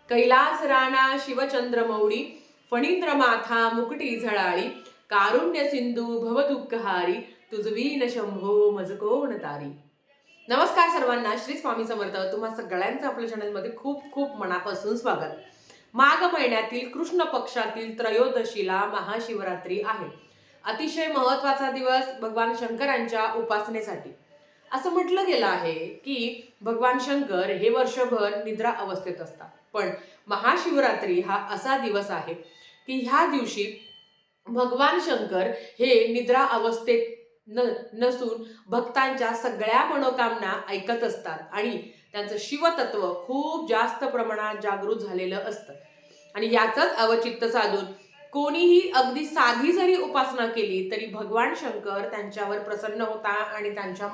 कैलास राणा शिवचंद्र मौळी फणींद्र माथा मुकुटी झळाळी कारुण्य सिंधू भवदुःखहारी तुझवीन शंभो मज कोण तारी. नमस्कार सर्वांना, श्री स्वामी समर्थ. तुम्हा सगळ्यांचं आपल्या चॅनलमध्ये खूप खूप मनापासून स्वागत. माघ महिन्यातील कृष्ण पक्षातील त्रयोदशीला महाशिवरात्री आहे. अतिशय महत्वाचा दिवस भगवान शंकरांच्या उपासनेसाठी. असं म्हटलं गेलं आहे की भगवान शंकर हे वर्षभर निद्रा अवस्थेत असतात, पण महाशिवरात्री हा असा दिवस आहे की ह्या दिवशी भगवान शंकर हे निद्रा अवस्थेत नसून भक्तांच्या सगळ्या मनोकामना ऐकत असतात आणि त्यांचं शिवतत्व खूप जास्त प्रमाणात जागृत झालेलं असतं. आणि याचंच अवचित्त साधून कोणीही अगदी साधी जरी उपासना केली तरी भगवान शंकर त्यांच्यावर प्रसन्न होता आणि त्यांच्या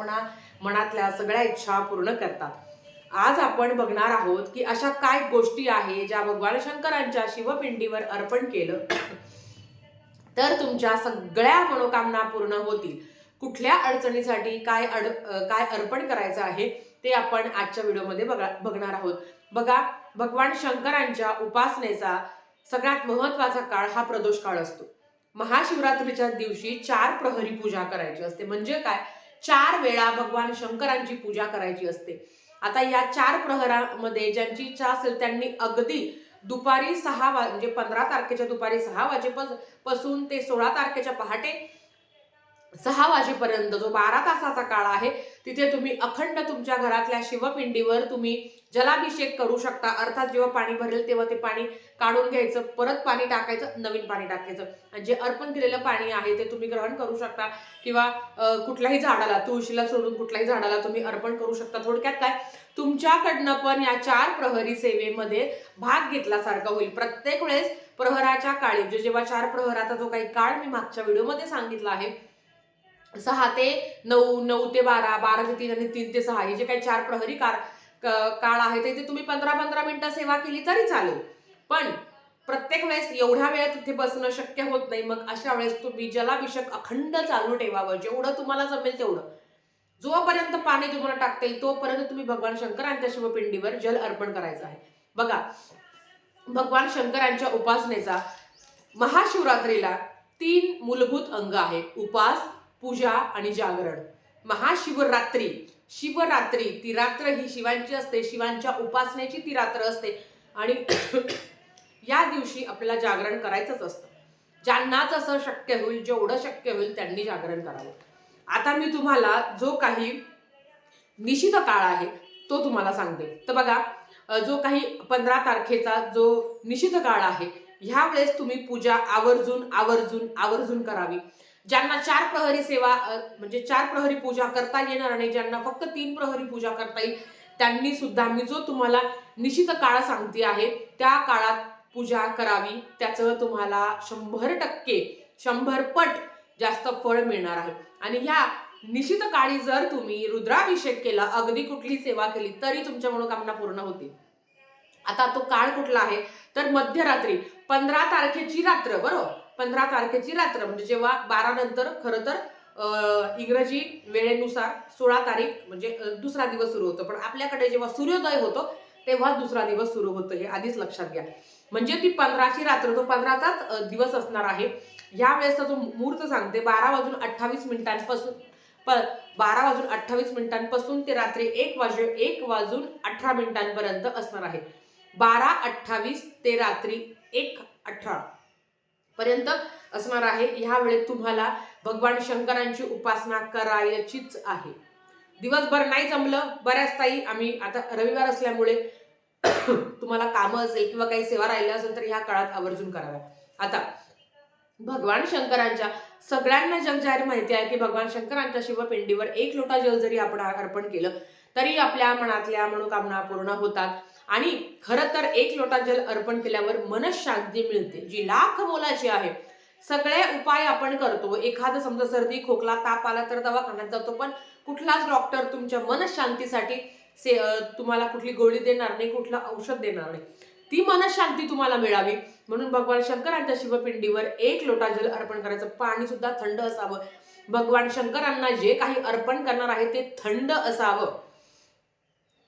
मनातल्या सगळ्या इच्छा पूर्ण करतात. आज आपण बघणार आहोत की अशा काय गोष्टी आहे ज्या भगवान शंकरांच्या शिवपिंडीवर अर्पण केलं तर तुमच्या सगळ्या मनोकामना पूर्ण होतील. कुठल्या अडचणीसाठी काय अर्पण करायचं आहे ते आपण आजच्या व्हिडिओमध्ये बघणार आहोत. बघा, भगवान शंकरांच्या उपासनेचा सगळ्यात महत्वाचा काळ हा प्रदोष काळ असतो. महाशिवरात्रीच्या दिवशी 4 प्रहरी पूजा करायची असते. म्हणजे काय, 4 वेळा भगवान शंकरांची पूजा करायची असते. आता या 4 प्रहरामध्ये ज्यांची इच्छा असेल त्यांनी अगदी दुपारी 6 म्हणजे 15 तारखेच्या दुपारी 6 वाजेपासून ते 16 तारखेच्या पहाटे 6 वाजेपर्यंत जो 12 तासाचा काळ आहे तिथे तुम्ही अखंड तुमच्या घरातल्या शिवपिंडीवर तुम्ही जलाभिषेक करू शकता. अर्थात जेव्हा पाणी भरेल तेव्हा ते पाणी काढून घ्यायचं, परत पाणी टाकायचं, नवीन पाणी टाकायचं. आणि जे अर्पण केलेलं पाणी आहे ते तुम्ही ग्रहण करू शकता किंवा कुठल्याही झाडाला, तुळशीला सोडून कुठल्याही झाडाला तुम्ही अर्पण करू शकता. थोडक्यात काय, तुमच्याकडनं पण या 4 प्रहरी सेवेमध्ये भाग घेतल्यासारखं होईल. प्रत्येक वेळेस प्रहराच्या काळी जेव्हा 4 प्रहराचा जो काही काळ मी मागच्या व्हिडिओमध्ये सांगितला आहे 6 ते 9, 9 ते 12, 12 ते 3 आणि 3 ते 6 हे जे काही 4 प्रहरी काळ आहे ते तुम्ही 15-15 मिनिटं सेवा केली तरी चालेल. पण प्रत्येक वेळेस एवढ्या वेळ तिथे बसणं शक्य होत नाही. मग अशा वेळेस तुम्ही जलाभिषेक अखंड चालू ठेवावं, जेवढं तुम्हाला जमेल तेवढं. जोपर्यंत पाणी तुम्हाला टाकता येईल तोपर्यंत तुम्ही भगवान शंकरांच्या शिवपिंडीवर जल अर्पण करायचं आहे. बघा, भगवान शंकरांच्या उपासनेचा महाशिवरात्रीला 3 मूलभूत अंग आहेत: उपास, पूजा आणि जागरण. महाशिवरात्री, शिवरात्री ती रात्र ही शिवांची असते, शिवांच्या उपासनेची ती रात्र असते आणि या दिवशी आपल्याला जागरण करायचंच असतं. ज्यांना जसं शक्य होईल, जेवढं शक्य होईल त्यांनी जागरण करावं. आता मी तुम्हाला जो काही निशित काळ आहे तो तुम्हाला सांगते. तर बघा, जो काही 15 तारखेचा जो निशित काळ आहे ह्या वेळेस तुम्ही पूजा आवर्जून करावी. ज्यांना 4 प्रहरी सेवा म्हणजे 4 प्रहरी पूजा करता येणार नाही, ज्यांना फक्त 3 प्रहरी पूजा करता येईल, त्यांनी सुद्धा मी जो तुम्हाला निशित काळ सांगते आहे त्या काळात पूजा करावी. त्याचं तुम्हाला 100% 100 पट जास्त फळ मिळणार आहे. आणि ह्या निशित काळी जर तुम्ही रुद्राभिषेक केला, अगदी कुठली सेवा केली तरी तुमच्या मनोकामना पूर्ण होतील. आता तो काळ कुठला आहे तर मध्यरात्री 15 तारखेची रात्र. बरोबर, 15 तारखेची रात्र म्हणजे जेव्हा 12 नंतर खरं तर इंग्रजी वेळेनुसार 16 तारीख म्हणजे दुसरा दिवस सुरू होतो, पण आपल्याकडे जेव्हा सूर्योदय होतो तेव्हा दुसरा दिवस सुरू होतो, हे आधीच लक्षात घ्या. म्हणजे ती 15ची रात्र, तो 15चाच दिवस असणार आहे. ह्या वेळेसचा जो मुहूर्त सांगते 12:28 मिनिटांपासून 12:28 मिनिटांपासून ते रात्री 1:18 मिनिटांपर्यंत असणार आहे. 12:28 ते रात्री 1:18 पर्यंत असणार आहे. ह्या वेळेत तुम्हाला भगवान शंकरांची उपासना करायचीच आहे. दिवसभर नाही जमलं, बऱ्याच ताई आम्ही आता रविवार असल्यामुळे तुम्हाला कामं असेल किंवा काही सेवा राहिल्या असेल तर ह्या काळात आवर्जून कराव्या. आता भगवान शंकरांच्या सगळ्यांना जगजाहीर माहिती आहे की भगवान शंकरांच्या शिवपिंडीवर 1 लोटा जल जरी आपण अर्पण केलं तरी आपल्या मनातल्या मनोकामना पूर्ण होतात. आणि खरं तर 1 लोटा जल अर्पण केल्यावर मनशांती मिळते, जी लाख मोलाची आहे. सगळे उपाय आपण करतो. एखादं समजा सर्दी खोकला ताप आला तर दवाखान्यात जातो, पण कुठलाच डॉक्टर तुमच्या मनशांतीसाठी तुम्हाला कुठली गोळी देणार नाही, कुठलं औषध देणार नाही. ती मनशांती तुम्हाला मिळावी म्हणून भगवान शंकरांच्या शिवपिंडीवर 1 लोटा जल अर्पण करायचं. पाणी सुद्धा थंड असावं. भगवान शंकरांना जे काही अर्पण करणार आहे ते थंड असावं.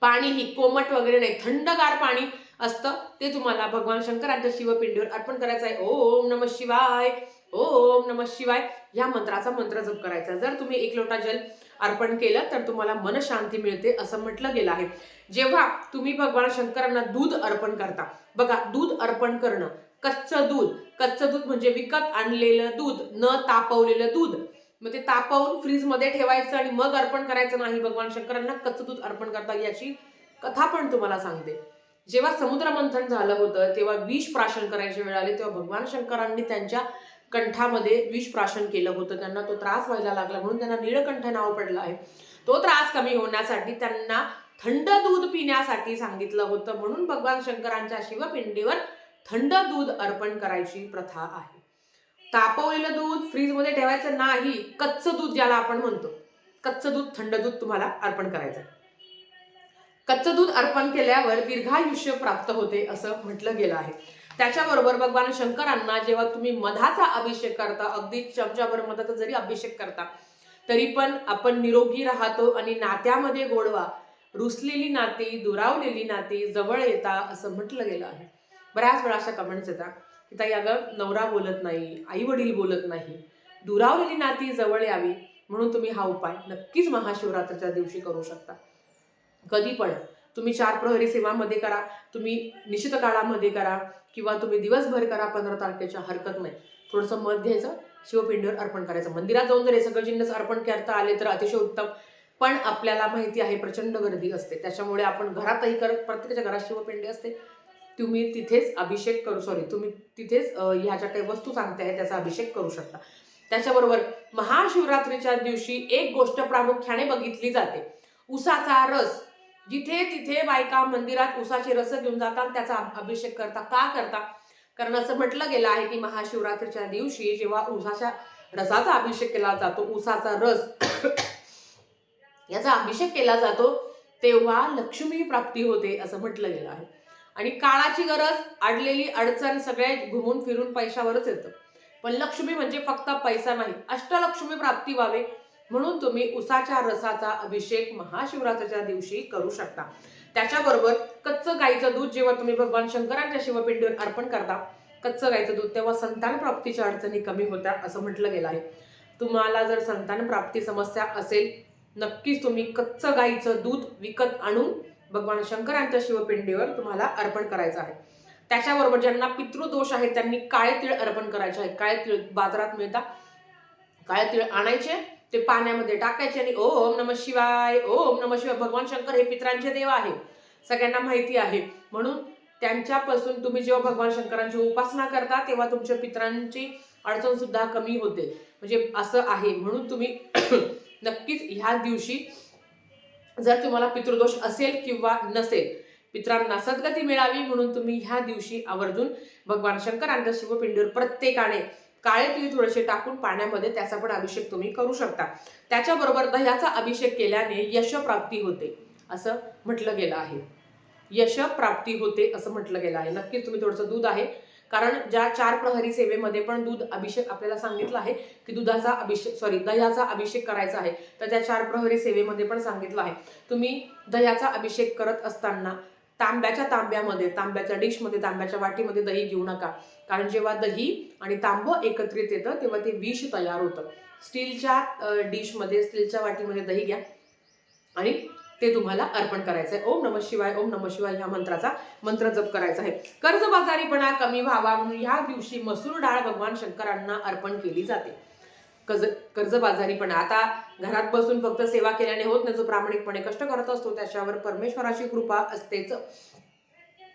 पाणी ही कोमट वगैरे नाही, थंडगार पाणी असतं ते तुम्हाला भगवान शंकरांच्या शिवपिंडीवर अर्पण करायचं आहे. ओम नमः शिवाय, ओम नमः शिवाय या मंत्राचा मंत्र जप करायचा. जर तुम्ही 1 लोटा जल अर्पण केलं तर तुम्हाला मनशांती मिळते असं म्हटलं गेलं आहे. जेव्हा तुम्ही भगवान शंकरांना दूध अर्पण करता, बघा दूध अर्पण करणं, कच्चं दूध म्हणजे विकत आणलेलं दूध, न तापवलेलं दूध, मग ते तापवून फ्रीजमध्ये ठेवायचं आणि मग अर्पण करायचं नाही. भगवान शंकरांना कच्चं दूध अर्पण करता याची कथा पण तुम्हाला सांगते. जेव्हा समुद्र मंथन झालं होतं तेव्हा विष प्राशन करायची वेळ आली, तेव्हा भगवान शंकरांनी त्यांच्या कंठामध्ये विष प्राशन केलं होतं. त्यांना तो त्रास व्हायला लागला म्हणून त्यांना नीळकंठ नाव पडलं आहे. तो त्रास कमी होण्यासाठी त्यांना थंड दूध पिण्यासाठी सांगितलं होतं, म्हणून भगवान शंकरांच्या शिवपिंडीवर थंड दूध अर्पण करायची प्रथा आहे. तापवलेलं दूध फ्रीजमध्ये ठेवायचं नाही, कच्चं दूध ज्याला आपण म्हणतो, कच्चं दूध, थंड दूध तुम्हाला अर्पण करायचं. कच्चं दूध अर्पण केल्यावर दीर्घायुष्य प्राप्त होते असं म्हटलं गेलं आहे. त्याच्याबरोबर भगवान शंकरांना जेव्हा तुम्ही मधाचा अभिषेक करता, अगदी चमचाभर मधाचा जरी अभिषेक करता तरी पण आपण निरोगी राहतो आणि नात्यामध्ये गोडवा, रुसलेली नाती, दुरावलेली नाती जवळ येता असं म्हटलं गेलं आहे. बऱ्याच वेळा अशा कमेंट्स येतात की ताई अगं नवरा बोलत नाही, आई वडील बोलत नाही, दुरावलेली नाती जवळ यावी म्हणून तुम्ही हा उपाय नक्कीच महाशिवरात्रीच्या दिवशी करू शकता. कधी पण तुम्ही 4 प्रहरी सेवामध्ये करा, तुम्ही निश्चित काळामध्ये करा किंवा तुम्ही दिवसभर करा, 15 तारखेच्या हरकत नाही. थोडंसं मध घ्यायचं, शिवपिंडीवर अर्पण करायचं. मंदिरात जाऊन जर हे सगळं जिन्नस अर्पण करता आले तर अतिशय उत्तम. पण आपल्याला माहिती आहे प्रचंड गर्दी असते, त्याच्यामुळे आपण घरातही करत, प्रत्येकाच्या घरात शिवपिंडी असते, तुम्ही तिथेच अभिषेक तुम्ही तिथेच ह्याच्या काही वस्तू सांगते आहे त्याचा अभिषेक करू शकता. त्याच्याबरोबर महाशिवरात्रीच्या दिवशी एक गोष्ट प्रामुख्याने बघितली जाते, उसाचा रस. जिथे तिथे बायका मंदिरात उसाचे रस घेऊन जातात, त्याचा अभिषेक करता. का करता? कारण असं म्हटलं गेलं आहे की महाशिवरात्रीच्या दिवशी जेव्हा उसाच्या रसाचा अभिषेक केला जातो, उसाचा रस याचा अभिषेक केला जातो, तेव्हा लक्ष्मी प्राप्ती होते असं म्हटलं गेलं आहे. आणि काळाची गरज, अडलेली अडचण सगळे घुमून फिरून पैशावरच येतं, पण लक्ष्मी म्हणजे फक्त पैसा नाही, अष्टलक्ष्मी प्राप्ती व्हावे म्हणून तुम्ही उसाच्या रसाचा अभिषेक महाशिवरात्रीच्या दिवशी करू शकता. त्याच्याबरोबर कच्चं गाईचं दूध जेव्हा तुम्ही भगवान शंकरांच्या शिवपिंडीवर अर्पण करता, कच्चं गाईचं दूध, तेव्हा संतान प्राप्तीच्या अडचणी कमी होतात असं म्हटलं गेलं आहे. तुम्हाला जर संतान प्राप्ती समस्या असेल, नक्कीच तुम्ही कच्चं गाईचं दूध विकत आणून भगवान शंकरांच्या शिवपिंडीवर तुम्हाला अर्पण करायचं आहे. त्याच्याबरोबर ज्यांना पितृदोष आहे त्यांनी काळे तीळ अर्पण करायचे आहे. काळे तीळ बाजारात मिळतात, काळे तीळ आणायचे, ते पाण्यामध्ये टाकायचे आणि ओम नमः शिवाय, ओम नमः शिवाय. भगवान शंकर हे पितरांचे देव आहे, सगळ्यांना माहिती आहे, म्हणून त्यांच्यापासून तुम्ही जेव्हा भगवान शंकरांची उपासना करता तेव्हा तुमच्या पितरांची अडचण सुद्धा कमी होते, म्हणजे असं आहे. म्हणून तुम्ही नक्कीच ह्या दिवशी जर तुम्हाला पितृदोष असेल किंवा नसेल, पितरांना सद्गती मिळावी म्हणून तुम्ही ह्या दिवशी आवर्जून भगवान शंकरांच्या शिवपिंडीवर प्रत्येकाने काळे तीळ थोडेसे टाकून पाण्यामध्ये त्याचा पण अभिषेक तुम्ही करू शकता. त्याच्याबरोबर दह्याचा अभिषेक केल्याने यश प्राप्ती होते असं म्हटलं गेलं आहे. यश प्राप्ती होते असं म्हटलं गेलं आहे. नक्कीच तुम्ही थोडंसं दूध आहे, कारण ज्या 4 प्रहरी सेवेमध्ये पण दूध अभिषेक आपल्याला सांगितलं आहे की दह्याचा अभिषेक करायचा आहे, तर त्या 4 प्रहरी सेवेमध्ये पण सांगितलं आहे. तुम्ही दह्याचा अभिषेक करत असताना तांब्याच्या डिशमध्ये, तांब्याच्या वाटीमध्ये दही घेऊ नका, कारण जेव्हा दही आणि तांब एकत्रित येतं तेव्हा ते विष तयार होतं. स्टीलच्या डिशमध्ये, स्टीलच्या वाटीमध्ये दही घ्या आणि ते तुम्हाला अर्पण करायचं आहे. ओम नमः शिवाय, ओम नमः शिवाय ह्या मंत्राचा मंत्र जप करायचा आहे. कर्जबाजारीपणा कमी व्हावा म्हणून ह्या दिवशी मसूर डाळ भगवान शंकरांना अर्पण केली जाते. कर्जबाजारीपणा, आता घरात बसून फक्त सेवा केल्याने होत नाही, जो प्रामाणिकपणे कष्ट करत असतो त्याच्यावर परमेश्वराची कृपा असतेच.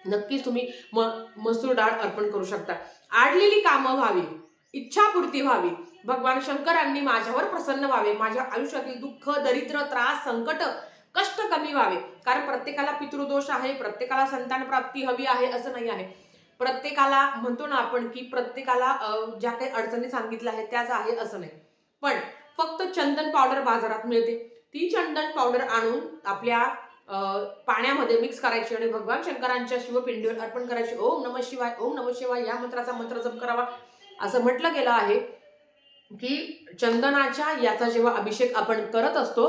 नक्कीच तुम्ही मसूर डाळ अर्पण करू शकता. आडलेली कामं व्हावी, इच्छापूर्ती व्हावी, भगवान शंकरांनी माझ्यावर प्रसन्न व्हावे, माझ्या आयुष्यातील दुःख, दरिद्र, त्रास, संकट, कष्ट कमी व्हावे. कारण प्रत्येकाला पितृदोष आहे, प्रत्येकाला संतान प्राप्ती हवी आहे असं नाही आहे. प्रत्येकाला म्हणतो ना आपण की प्रत्येकाला ज्या काही अडचणी सांगितल्या आहेत त्याच आहे असं नाही. पण फक्त चंदन पावडर बाजारात मिळते, ती चंदन पावडर आणून आपल्या पाण्यामध्ये मिक्स करायची आणि भगवान शंकरांच्या शिवपिंडीवर अर्पण करायची. ओम नमः शिवाय, ओम नमः शिवाय या मंत्राचा मंत्र जप करावा. असं म्हटलं गेलं आहे की चंदनाच्या याचा जेव्हा अभिषेक आपण करत असतो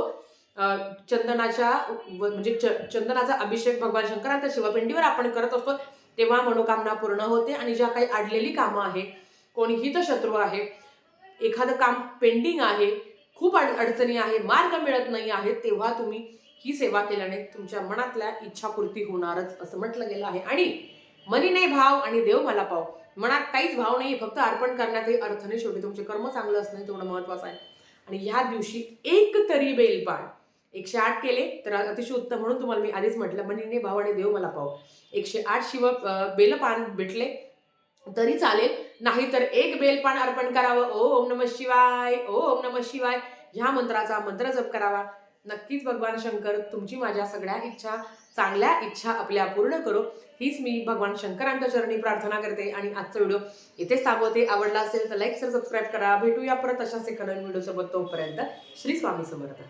चंदनाच्या म्हणजे चंदनाचा अभिषेक भगवान शंकरांच्या शिवपिंडीवर आपण करत असतो, तेव्हा मनोकामना पूर्ण होते. आणि ज्या काही अडलेली कामं आहे, कोणी हितशत्रू आहे, एखादं काम पेंडिंग आहे, खूप अडचणी आहे, मार्ग मिळत नाही आहे, तेव्हा तुम्ही ही सेवा केल्याने तुमच्या मनातल्या इच्छापूर्ती होणारच असं म्हटलं गेलं आहे. आणि मनी नाही भाव आणि देव मला पाव, मनात काहीच भाव नाही, फक्त अर्पण करण्यात हे अर्थ नाही. शेवटी तुमचे कर्म चांगलं असणं तेवढं महत्वाचं आहे. आणि ह्या दिवशी एक तरी बेलपान 108 केले तर अतिशय उत्तम. म्हणून तुम्हाला मी आधीच म्हटलं, मनीने भाव आणि देव मला पाव. 108 बेलपान भेटले तरी चालेल, नाहीतर एक बेलपान अर्पण करावं. ओम नमः शिवाय, ओम नमः शिवाय ह्या मंत्राचा मंत्र जप करावा. नक्कीच भगवान शंकर तुमची माझ्या सगळ्या इच्छा, चांगल्या इच्छा आपल्या पूर्ण करो, हीच मी भगवान शंकरांच्या चरणी प्रार्थना करते. आणि आजचा व्हिडिओ इथेच थांबवते. आवडला असेल तर लाईक, शेअर, सबस्क्राईब करा. भेटूया परत अशाच एका नवीन व्हिडिओ सोबत. तोपर्यंत श्री स्वामी समर्थ.